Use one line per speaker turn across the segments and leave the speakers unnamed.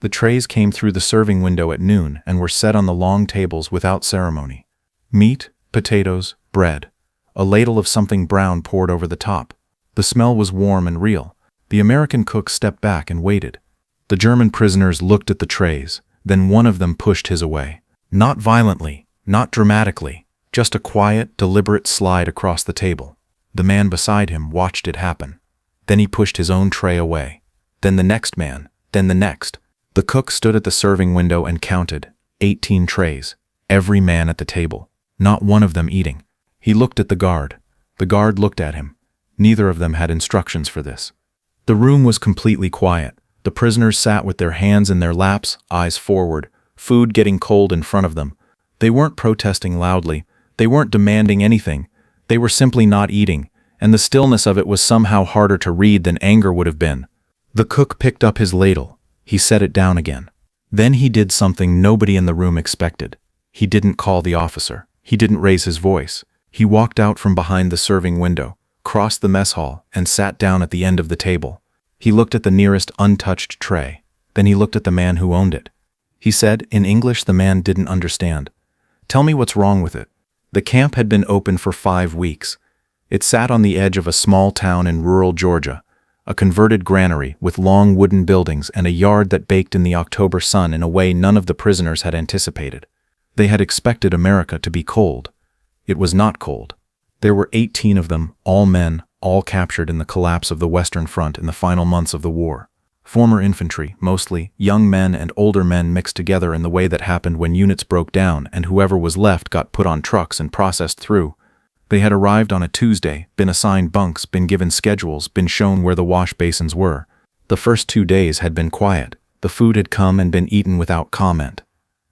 The trays came through the serving window at noon and were set on the long tables without ceremony. Meat, potatoes, bread. A ladle of something brown poured over the top. The smell was warm and real. The American cook stepped back and waited. The German prisoners looked at the trays, then one of them pushed his away. Not violently, not dramatically, just a quiet, deliberate slide across the table. The man beside him watched it happen. Then he pushed his own tray away. Then the next man, then the next. The cook stood at the serving window and counted 18 trays, every man at the table, not one of them eating. He looked at the guard. The guard looked at him. Neither of them had instructions for this. The room was completely quiet. The prisoners sat with their hands in their laps, eyes forward, food getting cold in front of them. They weren't protesting loudly. They weren't demanding anything. They were simply not eating, and the stillness of it was somehow harder to read than anger would have been. The cook picked up his ladle. He set it down again. Then he did something nobody in the room expected. He didn't call the officer. He didn't raise his voice. He walked out from behind the serving window, crossed the mess hall, and sat down at the end of the table. He looked at the nearest untouched tray. Then he looked at the man who owned it. He said, in English the man didn't understand, "Tell me what's wrong with it." The camp had been open for 5 weeks. It sat on the edge of a small town in rural Georgia, a converted granary with long wooden buildings and a yard that baked in the October sun in a way none of the prisoners had anticipated. They had expected America to be cold. It was not cold. There were 18 of them, all men, all captured in the collapse of the Western Front in the final months of the war. Former infantry, mostly, young men and older men mixed together in the way that happened when units broke down and whoever was left got put on trucks and processed through. They had arrived on a Tuesday, been assigned bunks, been given schedules, been shown where the wash basins were. The first 2 days had been quiet. The food had come and been eaten without comment.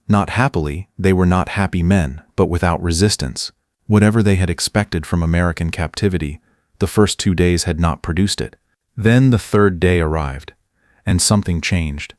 Not happily, they were not happy men, but without resistance. Whatever they had expected from American captivity, the first 2 days had not produced it. Then the third day arrived, and something changed.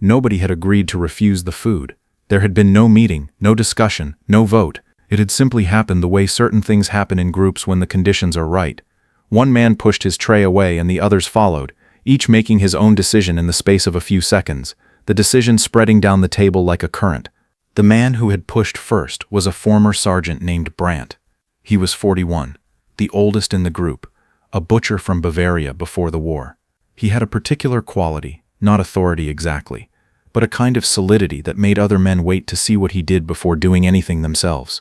Nobody had agreed to refuse the food. There had been no meeting, no discussion, no vote. It had simply happened the way certain things happen in groups when the conditions are right. One man pushed his tray away and the others followed, each making his own decision in the space of a few seconds, the decision spreading down the table like a current. The man who had pushed first was a former sergeant named Brandt. He was 41, the oldest in the group, a butcher from Bavaria before the war. He had a particular quality, not authority exactly, but a kind of solidity that made other men wait to see what he did before doing anything themselves.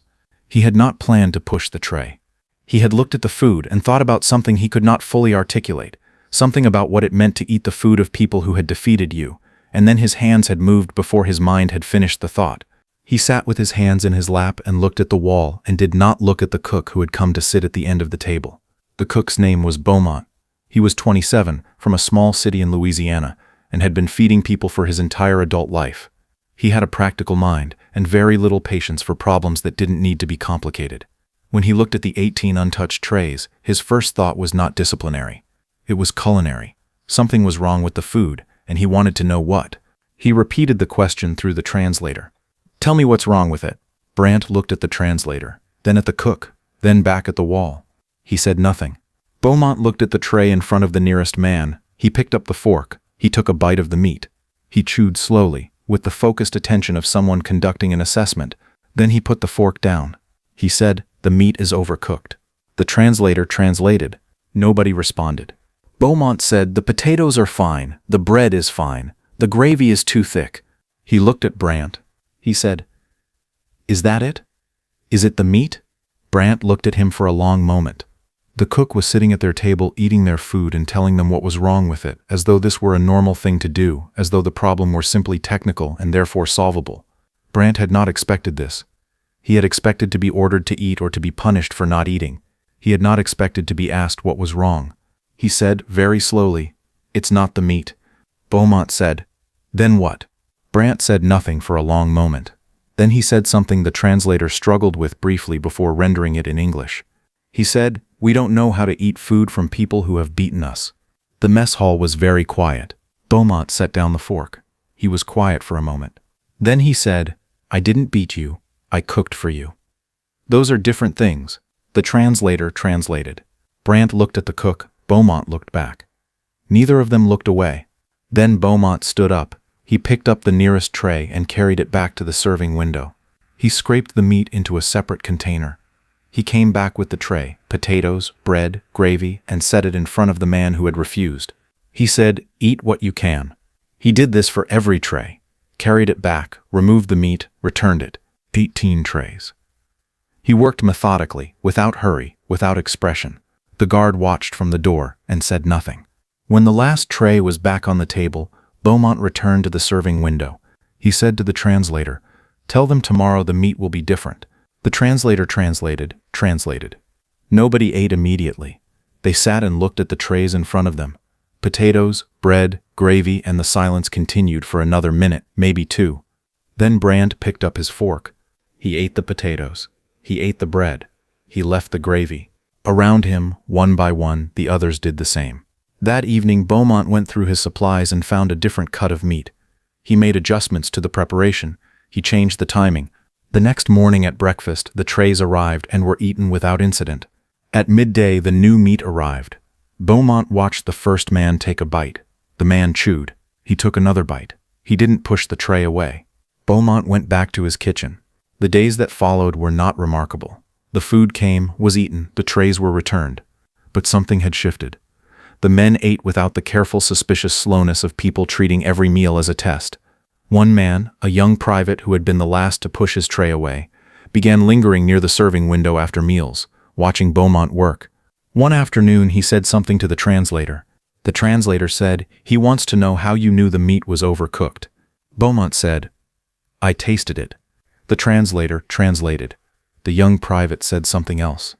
He had not planned to push the tray. He had looked at the food and thought about something he could not fully articulate, something about what it meant to eat the food of people who had defeated you, and then his hands had moved before his mind had finished the thought. He sat with his hands in his lap and looked at the wall and did not look at the cook who had come to sit at the end of the table. The cook's name was Beaumont. He was 27, from a small city in Louisiana, and had been feeding people for his entire adult life. He had a practical mind and very little patience for problems that didn't need to be complicated. When he looked at the 18 untouched trays, his first thought was not disciplinary. It was culinary. Something was wrong with the food, and he wanted to know what. He repeated the question through the translator. "Tell me what's wrong with it." Brandt looked at the translator, then at the cook, then back at the wall. He said nothing. Beaumont looked at the tray in front of the nearest man. He picked up the fork. He took a bite of the meat. He chewed slowly, with the focused attention of someone conducting an assessment. Then he put the fork down. He said, "The meat is overcooked." The translator translated. Nobody responded. Beaumont said, "The potatoes are fine. The bread is fine. The gravy is too thick." He looked at Brandt. He said, "Is that it? Is it the meat?" Brandt looked at him for a long moment. The cook was sitting at their table eating their food and telling them what was wrong with it, as though this were a normal thing to do, as though the problem were simply technical and therefore solvable. Brandt had not expected this. He had expected to be ordered to eat or to be punished for not eating. He had not expected to be asked what was wrong. He said, very slowly, "It's not the meat." Beaumont said, "Then what?" Brandt said nothing for a long moment. Then he said something the translator struggled with briefly before rendering it in English. He said, "We don't know how to eat food from people who have beaten us." The mess hall was very quiet. Beaumont set down the fork. He was quiet for a moment. Then he said, "I didn't beat you. I cooked for you." "Those are different things." The translator translated. Brandt looked at the cook. Beaumont looked back. Neither of them looked away. Then Beaumont stood up, He picked up the nearest tray and carried it back to the serving window. He scraped the meat into a separate container. He came back with the tray, potatoes, bread, gravy, and set it in front of the man who had refused. He said, "Eat what you can." He did this for every tray, carried it back, removed the meat, returned it. 18 trays. He worked methodically, without hurry, without expression. The guard watched from the door and said nothing. When the last tray was back on the table, Beaumont returned to the serving window. He said to the translator, "Tell them tomorrow the meat will be different." The translator translated. Nobody ate immediately. They sat and looked at the trays in front of them. Potatoes, bread, gravy, and the silence continued for another minute, maybe two. Then Brand picked up his fork. He ate the potatoes. He ate the bread. He left the gravy. Around him, one by one, the others did the same. That evening, Beaumont went through his supplies and found a different cut of meat. He made adjustments to the preparation. He changed the timing. The next morning at breakfast, the trays arrived and were eaten without incident. At midday, the new meat arrived. Beaumont watched the first man take a bite. The man chewed. He took another bite. He didn't push the tray away. Beaumont went back to his kitchen. The days that followed were not remarkable. The food came, was eaten, the trays were returned. But something had shifted. The men ate without the careful, suspicious slowness of people treating every meal as a test. One man, a young private who had been the last to push his tray away, began lingering near the serving window after meals, watching Beaumont work. One afternoon he said something to the translator. The translator said, "He wants to know how you knew the meat was overcooked." Beaumont said, "I tasted it." The translator translated. The young private said something else.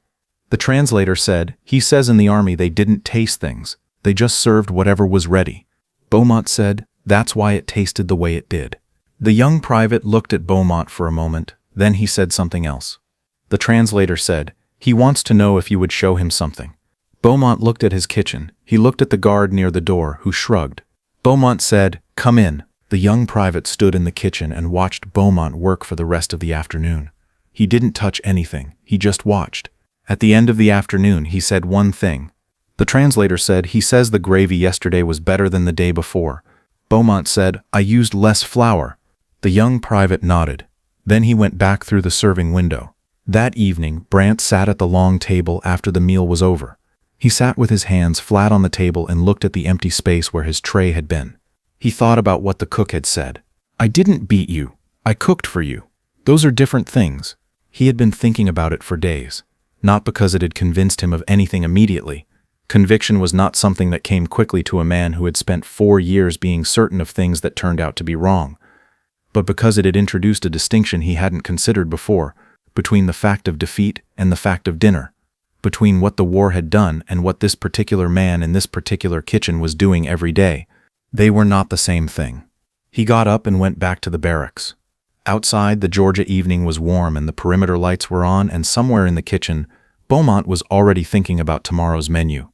The translator said, "He says in the army they didn't taste things. They just served whatever was ready." Beaumont said, "That's why it tasted the way it did." The young private looked at Beaumont for a moment, then he said something else. The translator said, "He wants to know if you would show him something." Beaumont looked at his kitchen. He looked at the guard near the door, who shrugged. Beaumont said, "Come in." The young private stood in the kitchen and watched Beaumont work for the rest of the afternoon. He didn't touch anything, he just watched. At the end of the afternoon, he said one thing. The translator said, "He says the gravy yesterday was better than the day before." Beaumont said, "I used less flour." The young private nodded. Then he went back through the serving window. That evening, Brant sat at the long table after the meal was over. He sat with his hands flat on the table and looked at the empty space where his tray had been. He thought about what the cook had said. "I didn't beat you. I cooked for you. Those are different things." He had been thinking about it for days. Not because it had convinced him of anything immediately. Conviction was not something that came quickly to a man who had spent 4 years being certain of things that turned out to be wrong. But because it had introduced a distinction he hadn't considered before, between the fact of defeat and the fact of dinner, between what the war had done and what this particular man in this particular kitchen was doing every day. They were not the same thing. He got up and went back to the barracks. Outside, the Georgia evening was warm and the perimeter lights were on, and somewhere in the kitchen, Beaumont was already thinking about tomorrow's menu.